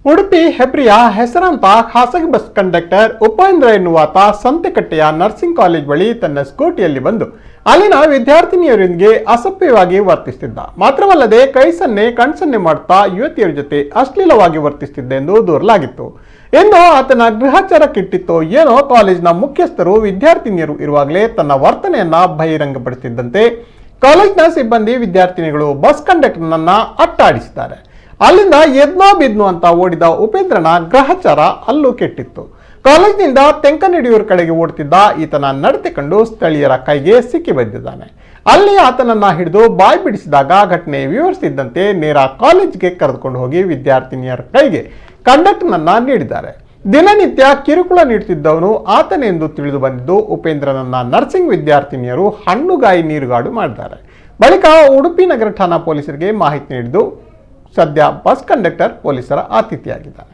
ಉಡುಪಿ ಹೆಬ್ರಿಯ ಹೆಸರಾಂತ ಖಾಸಗಿ ಬಸ್ ಕಂಡಕ್ಟರ್ ಉಪೇಂದ್ರ ಎನ್ನುವಾತ ಸಂತೆಕಟ್ಟೆಯ ನರ್ಸಿಂಗ್ ಕಾಲೇಜ್ ಬಳಿ ತನ್ನ ಸ್ಕೂಟಿಯಲ್ಲಿ ಬಂದು ಅಲ್ಲಿನ ವಿದ್ಯಾರ್ಥಿನಿಯರೊಂದಿಗೆ ಅಸಭ್ಯವಾಗಿ ವರ್ತಿಸುತ್ತಿದ್ದ. ಮಾತ್ರವಲ್ಲದೆ ಕೈ ಸನ್ನೆ ಕಣ್ಸನ್ನೆ ಮಾಡುತ್ತಾ ಯುವತಿಯರ ಜೊತೆ ಅಶ್ಲೀಲವಾಗಿ ವರ್ತಿಸುತ್ತಿದ್ದ ಎಂದು ದೂರಲಾಗಿತ್ತು. ಎಂದು ಆತನ ಗೃಹಚಾರಕ್ಕಿಟ್ಟಿತ್ತೋ ಏನೋ ಕಾಲೇಜಿನ ಮುಖ್ಯಸ್ಥರು ವಿದ್ಯಾರ್ಥಿನಿಯರು ಇರುವಾಗಲೇ ತನ್ನ ವರ್ತನೆಯನ್ನ ಬಹಿರಂಗಪಡಿಸಿದ್ದಂತೆ ಕಾಲೇಜಿನ ಸಿಬ್ಬಂದಿ ವಿದ್ಯಾರ್ಥಿನಿಗಳು ಬಸ್ ಕಂಡಕ್ಟರ್ನನ್ನ ಅಟ್ಟಾಡಿಸಿದ್ದಾರೆ. ಅಲ್ಲಿಂದ ಎದ್ನೋ ಬಿದ್ನೋ ಅಂತ ಓಡಿದ ಉಪೇಂದ್ರನ ಗ್ರಹಚಾರ ಅಲ್ಲೂ ಕೆಟ್ಟಿತ್ತು. ಕಾಲೇಜಿನಿಂದ ತೆಂಕನಡಿಯೂರು ಕಡೆಗೆ ಓಡುತ್ತಿದ್ದ ಈತನ ನಡತೆ ಕಂಡು ಸ್ಥಳೀಯರ ಕೈಗೆ ಸಿಕ್ಕಿ ಬಿದ್ದಿದ್ದಾನೆ. ಅಲ್ಲಿ ಆತನನ್ನ ಹಿಡಿದು ಬಾಯಿ ಬಿಡಿಸಿದಾಗ ಘಟನೆ ವಿವರಿಸಿದ್ದಂತೆ ನೇರ ಕಾಲೇಜಿಗೆ ಕರೆದುಕೊಂಡು ಹೋಗಿ ವಿದ್ಯಾರ್ಥಿನಿಯರ ಕೈಗೆ ಕಂಡಕ್ಟರ್ನನ್ನ ನೀಡಿದ್ದಾರೆ. ದಿನನಿತ್ಯ ಕಿರುಕುಳ ನೀಡುತ್ತಿದ್ದವನು ಆತನೇ ಎಂದು ತಿಳಿದು ಬಂದಿದ್ದು ಉಪೇಂದ್ರನನ್ನ ನರ್ಸಿಂಗ್ ವಿದ್ಯಾರ್ಥಿನಿಯರು ಹಣ್ಣುಗಾಯಿ ನೀರುಗಾಡು ಮಾಡಿದ್ದಾರೆ. ಬಳಿಕ ಉಡುಪಿ ನಗರ ಠಾಣಾ ಪೊಲೀಸರಿಗೆ ಮಾಹಿತಿ ನೀಡಿದ್ದು ಸದ್ಯ ಬಸ್ ಕಂಡಕ್ಟರ್ ಪೊಲೀಸರ ಆತಿಥ್ಯವಾಗಿದ್ದಾನೆ.